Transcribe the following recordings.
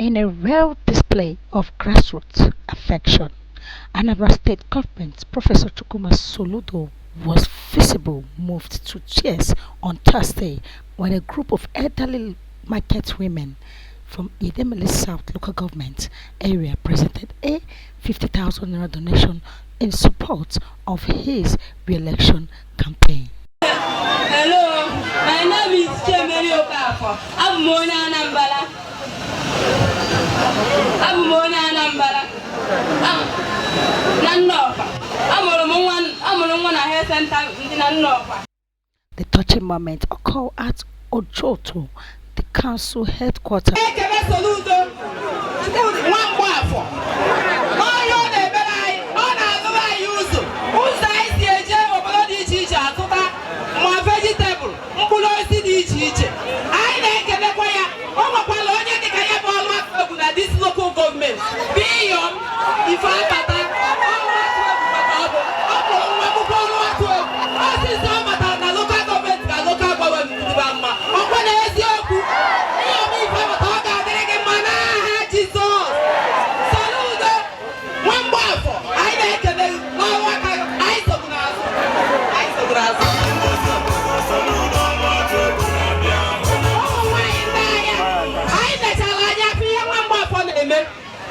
In a rare display of grassroots affection, Anambra State Government Professor Chukwuma Soludo was visibly moved to tears on Thursday when a group of elderly market women from Idemili South local government area presented a 50,000 naira donation in support of his re-election campaign. Hello, my name is Idemili. I'm Mona Anambra. I'm Mona Anambra. The touching moment occurred at Ojoto, the council headquarters. This local government, beyond if I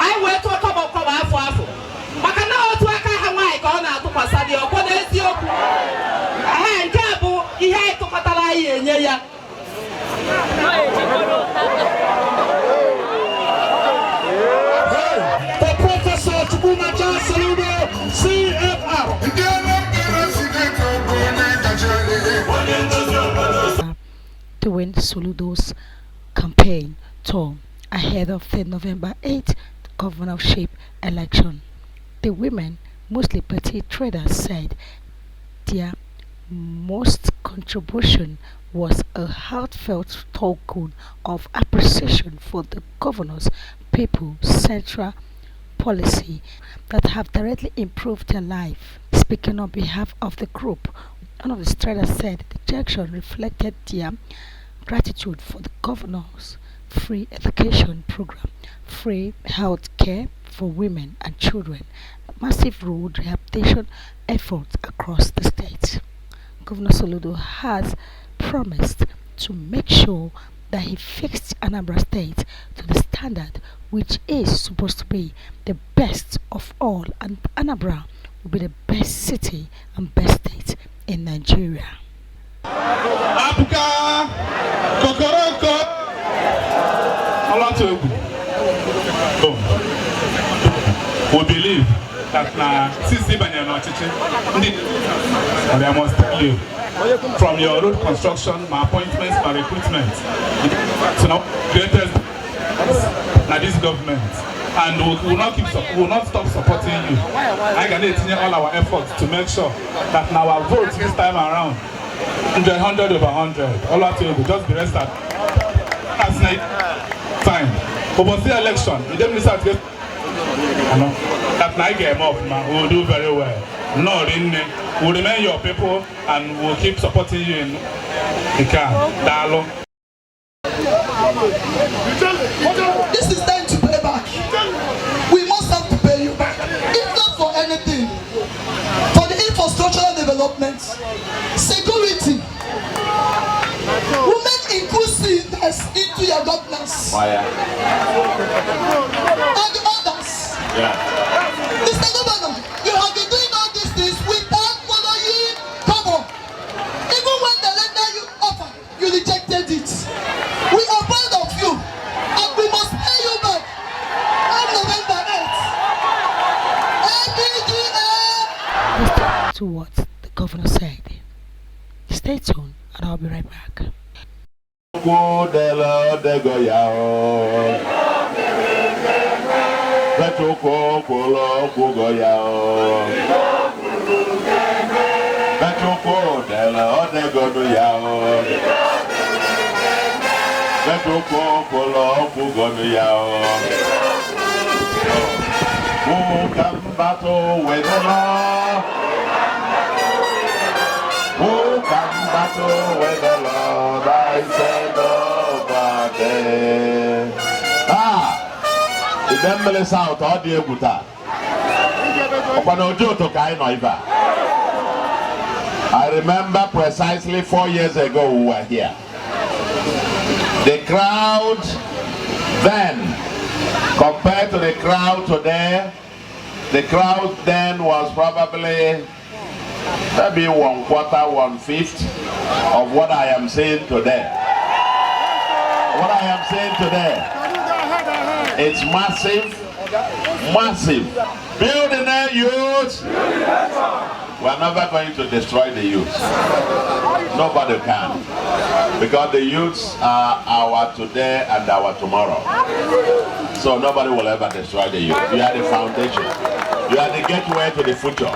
I will talk about Wafu. Makana to Akahawaii, Gona to Pasadi, or Kodesio. I had Kabu, he had to Patalai and Yaya. The Professor Chukwuma Soludo, CFR. During Soludo's campaign tour ahead of the November 8th governorship election, the women, mostly petty traders, said their most contribution was a heartfelt token of appreciation for the governor's people-central policy that have directly improved their life. Speaking on behalf of the group, one of the traders said the gesture reflected their gratitude for the governor's free education program, free health care for women and children, massive road rehabilitation efforts across the state. Governor Soludo has promised to make sure that he fixed Anambra State to the standard which is supposed to be the best of all, and Anambra will be the best city and best state in Nigeria. Apuka, Kokoroko, we believe that since I must tell you, from your road construction, my appointments, my recruitment, to now greatest now this government, and we will not stop supporting you. I can continue all our efforts to make sure that now our votes this time around, 100 over 100, all our to just be rest as night time. But the election, Idemili South that night game up, we will do very well. No, we will remain your people and we will keep supporting you in the car. This is time to pay back. We must have to pay you back. If not for anything, for the infrastructural development, security, women inclusiveness into your governance, and the others. Mr. Governor, you have been doing all these things without following cover. Even when the letter you offered, you rejected it. We are proud of you, and we must pay you back on November 8th. Listen to what the governor said. Stay tuned and I'll be right back. Who can battle with the law? Who can battle with the Lord? I say nobody. Idemili South or the Ebuta. I remember precisely 4 years ago we were here. The crowd then, compared to the crowd today, the crowd then was probably maybe 1/4, 1/5 of what I am saying today. What I am saying today, it's massive, massive. Building the youth. We're never going to destroy the youth. Nobody can. Because the youths are our today and our tomorrow. So nobody will ever destroy the youth. You are the foundation. You are the gateway to the future.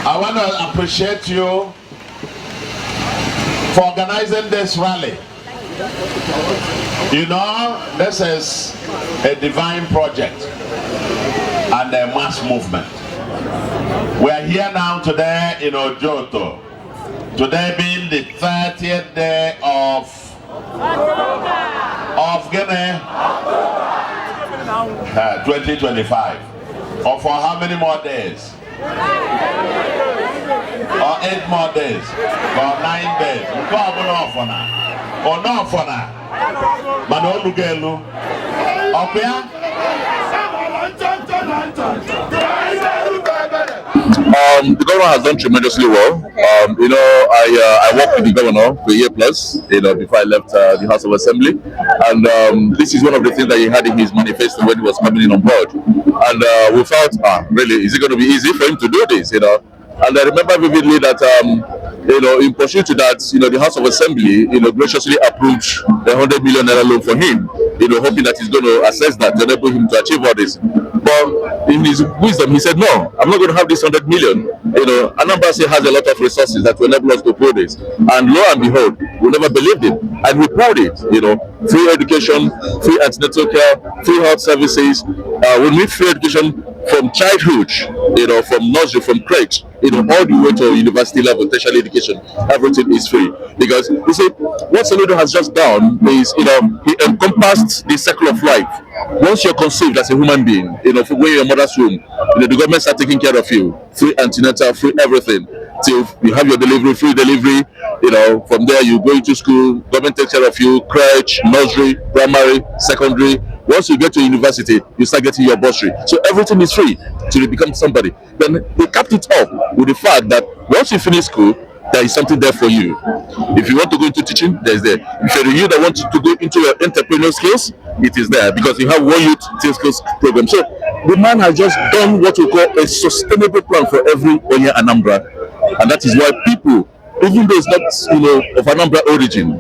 I want to appreciate you for organizing this rally. You know, this is a divine project and a mass movement. We are here now today in Ojoto. Today being the 30th day of Guinea 2025. Or for how many more days? Or 8 more days? Or 9 days? Or not for now? Manolugelu. Opia? The governor has done tremendously well. You know, I worked with the governor for a year plus, you know, before I left the House of Assembly, and this is one of the things that he had in his manifesto when he was coming in on board. And we felt, really, is it going to be easy for him to do this? You know, and I remember vividly that you know, in pursuit to that, you know, the House of Assembly, you know, graciously approved the 100 million naira loan for him, you know, hoping that he's going to assess that to enable him to achieve all this. But in his wisdom, he said, no, I'm not going to have this 100 million. You know, Anambra State has a lot of resources that will enable us to do this. And lo and behold, we never believed him. And we proved it, you know, free education, free antenatal care, free health services. We need free education from childhood, you know, from nursery, from crèche, you know, all the way to university level, tertiary education. Everything is free. Because, you see, what Soludo has just done is, you know, he encompassed the circle of life. Once you're conceived as a human being, you know, from where your mother's womb, you know, the government start taking care of you. Free antenatal, free everything. Till you have your delivery, free delivery, you know, from there you go into school, government takes care of you, crèche, nursery, primary, secondary. Once you get to university, you start getting your bursary. So everything is free till you become somebody. Then they capped it up with the fact that once you finish school, there is something there for you. If you want to go into teaching, there's there. If you're you that want to go into your entrepreneurial skills, it is there because you have one youth skills program. So the man has just done what we call a sustainable plan for every Onya Anambra, and that is why people, even though it's not, you know, of Anambra origin,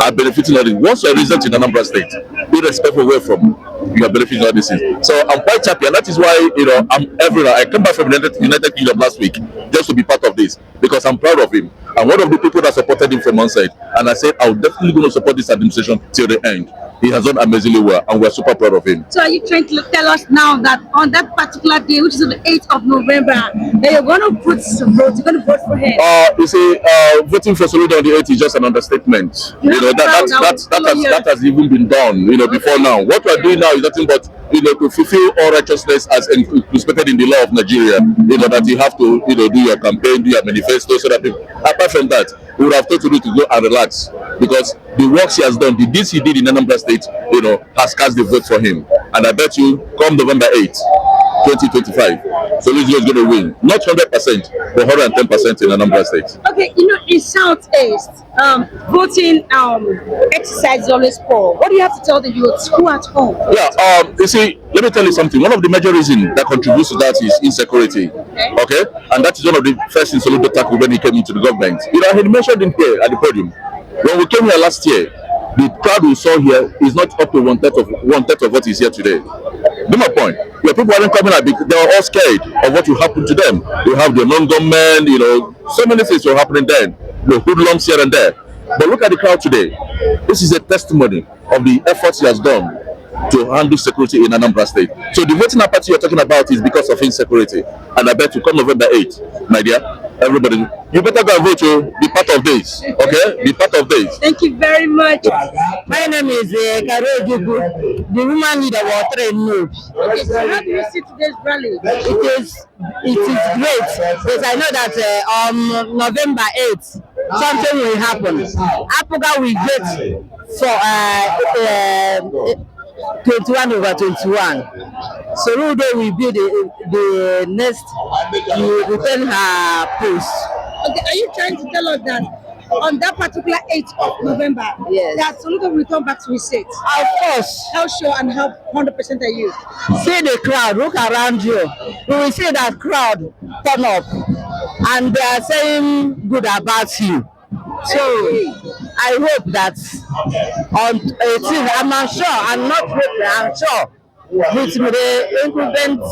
are benefiting of it. Once you're resident in Anambra State, irrespective of where from, you are benefiting of this. So I'm quite happy, and that is why, you know, I'm everywhere. I came back from the United Kingdom last week just to be part of this because I'm proud of him. I'm one of the people that supported him from one side, and I said I'm definitely going to support this administration till the end. He has done amazingly well, and we're super proud of him. So are you trying to tell us now that on that particular day, which is on the 8th of November, that you're going to put vote, you're going to vote for him? You see, voting for Soludo on the 8th is just an understatement. You know, that has even been done, you know, before now. What we're doing now is nothing but, you know, to fulfill all righteousness as respected in the law of Nigeria. You know, that you have to, you know, do your campaign, do your manifesto, so that people, apart from that, we would have told you to go and relax because the works he has done, the deeds he did in Anambra State, you know, has cast the vote for him. And I bet you, come November 8th, 2025, Soludo is going to win. Not 100%, but 110% in Anambra State. Okay, you know, in Southeast, voting exercise is always poor. What do you have to tell the youths who are at home? Yeah, you see, let me tell you something. One of the major reasons that contributes to that is insecurity. Okay? And that is one of the first things Soludo tackled when he came into the government. You know, I had mentioned in here at the podium, when we came here last year, the crowd we saw here is not up to one third of what is here today. Do my point. Your people aren't coming out because they were all scared of what will happen to them. You have the non-government, you know, so many things were happening then. The hoodlums here and there. But look at the crowd today. This is a testimony of the efforts he has done to handle security in Anambra State. So the voting apathy you're talking about is because of insecurity. And I bet you come November 8th, my dear, everybody. You better go and vote to be part of this. Okay? Be part of this. Thank you very much. My name is Karo Jugu, the woman leader of our train node. Okay, so how do you see today's rally? It is great because I know that on November 8th something will happen. Apuga will get for 21/21. Soludo will be the next to return her post. Okay, are you trying to tell us that on that particular 8th of November, Yes. that Soludo will return back to his seat? Of course. How sure and how 100% are you? See the crowd, look around you. You will see that crowd turn up and they are saying good about you. So I hope that on 18th, I'm sure with the incumbent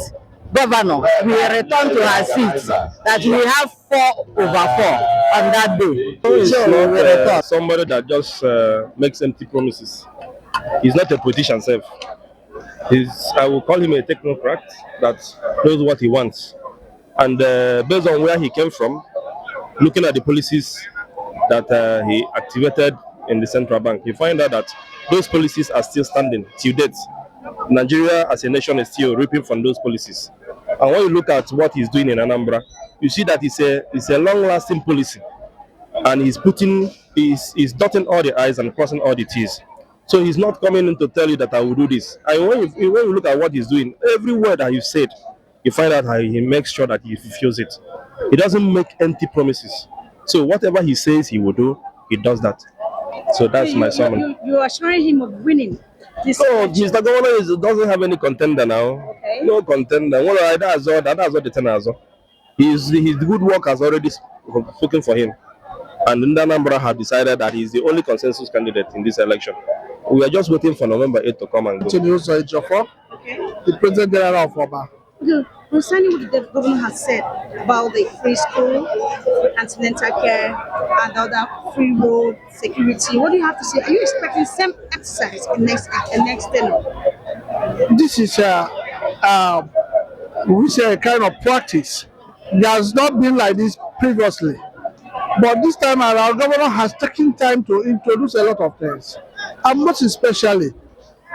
governor will return to her seat, that we have 4/4 on that day. So we will return. Somebody that just makes empty promises. He's not a politician self. I will call him a technocrat that knows what he wants. And based on where he came from, looking at the policies that he activated in the central bank, you find out that those policies are still standing till date. Nigeria as a nation is still reaping from those policies. And when you look at what he's doing in Anambra, you see that it's a long-lasting policy. And he's dotting all the I's and crossing all the T's. So he's not coming in to tell you that I will do this. And when you look at what he's doing, every word that he said, you find out how he makes sure that he fulfills it. He doesn't make empty promises. So whatever he says he will do, he does that. So that's my sermon. You are assuring him of winning. So Mr. Governor doesn't have any contender now. Okay. No contender. Well, that's all the tenor. His good work has already spoken for him. And Anambra have decided that he's the only consensus candidate in this election. We are just waiting for November 8th to come and go. The President General of Oba. Concerning what the governor has said about the free school, antenatal care, and other free road security, what do you have to say? Are you expecting same exercise in next tenure? This is a kind of practice. There has not been like this previously. But this time our governor has taken time to introduce a lot of things. And most especially,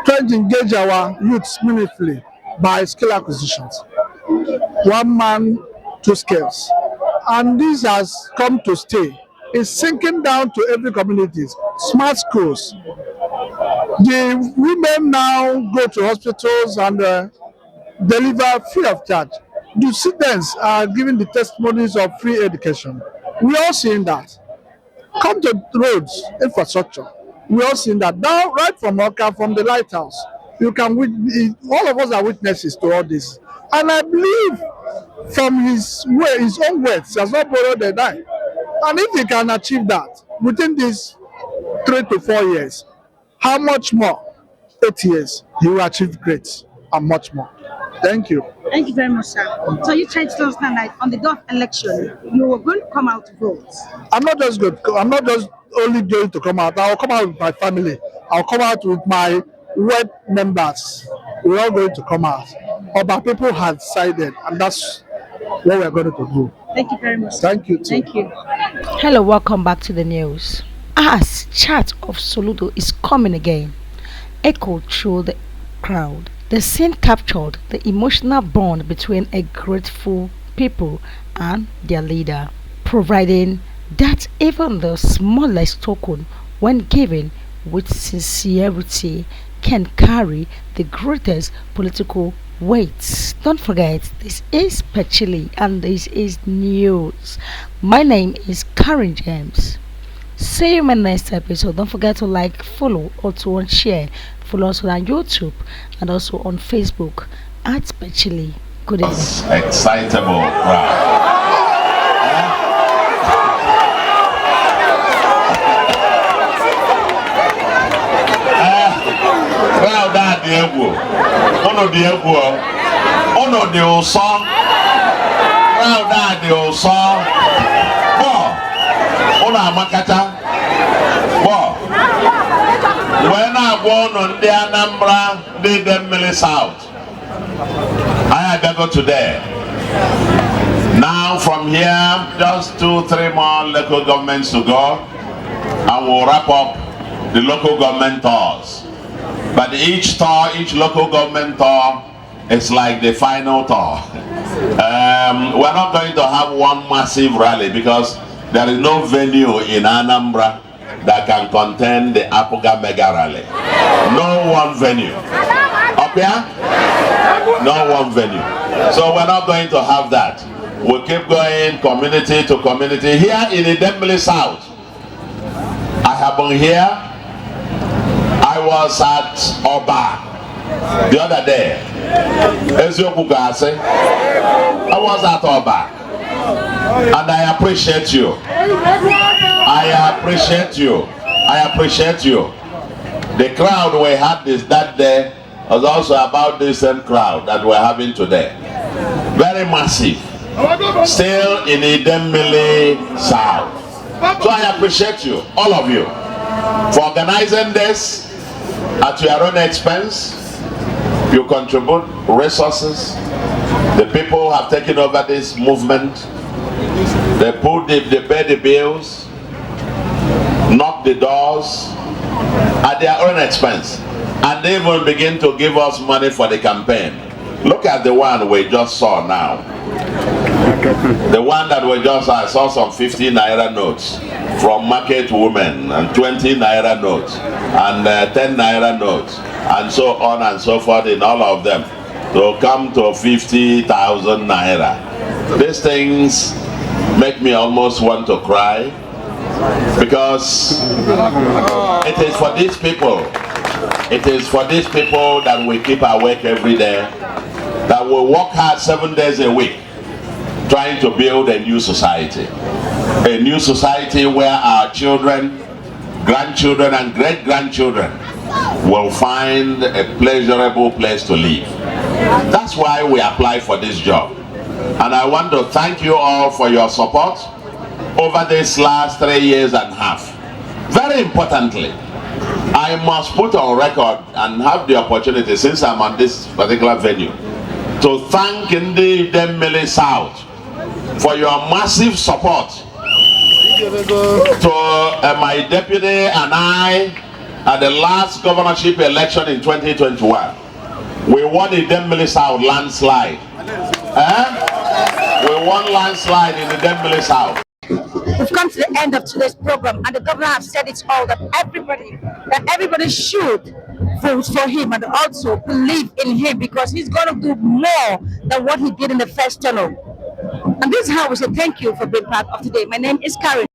trying to engage our youths meaningfully by skill acquisitions. One man, two skills. And this has come to stay. It's sinking down to every community. Smart schools. The women now go to hospitals and deliver free of charge. The students are giving the testimonies of free education. We all seeing that. Come to roads, infrastructure. We all seeing that. Now, right from Oka, from the lighthouse, you can all of us are witnesses to all this. And I believe from his own words, he has not borrowed a dime. And if he can achieve that within these 3 to 4 years, how much more? 8 years, he will achieve great and much more. Thank you. Thank you very much, sir. So you trying to understand that on the day of election, you were going to come out to vote? I'm not just only going to come out. I'll come out with my family. I'll come out with my ward members. We're all going to come out. But people have decided, and that's what we're going to do. Thank you very much. Thank you too. Thank you. Hello, welcome back to the news. As chat of Soludo is coming again, echoed through the crowd. The scene captured the emotional bond between a grateful people and their leader, providing that even the smallest token, when given with sincerity, can carry the greatest political weight. Don't forget, this is Pachili and this is news. My name is Karen James. See you in my next episode. Don't forget to like, follow, or to share. Follow us on YouTube and also on Facebook at Pachili. Good evening. Excitable crowd. Crowd that the ego. Ono the ego. Ono the osa. Crowd that the osa. Ono amakata. When I born on the Anambra, the Idemili South, I had to go to there. Now from here, just 2-3 more local governments to go, and we'll wrap up the local government tours. But each tour, each local government tour is like the final tour. We're not going to have one massive rally because there is no venue in Anambra that can contain the Apuga Mega Rally. No one venue. Up here? No one venue. So we're not going to have that. We'll keep going community to community. Here in Idemili South, I have been here. I was at Oba the other day. I was at Oba. And I appreciate you. I appreciate you. I appreciate you. The crowd we had that day was also about the same crowd that we're having today. Very massive. Still in Idemili South. So I appreciate you, all of you, for organizing this at your own expense. You contribute resources. The people have taken over this movement. They pay the bills, knock the doors at their own expense, and they will begin to give us money for the campaign. Look at the one we just saw now. The one that we just saw, I saw some 50 naira notes from market women, and 20 naira notes, and 10 naira notes, and so on and so forth in all of them, to come to 50,000 naira. These things make me almost want to cry, because it is for these people, that we keep awake every day, that we work hard 7 days a week, trying to build a new society where our children, grandchildren, and great-grandchildren will find a pleasurable place to live. That's why we apply for this job. And I want to thank you all for your support over this last 3 years and a half. Very importantly, I must put on record and have the opportunity, since I'm on this particular venue, to thank Idemili South for your massive support to my deputy and I at the last governorship election in 2021. We won Idemili South landslide. We won landslide in Idemili South. We've come to the end of today's program, and the governor has said it all, that everybody should vote for him and also believe in him, because he's going to do more than what he did in the first tunnel. And this is how we say thank you for being part of today. My name is Karen.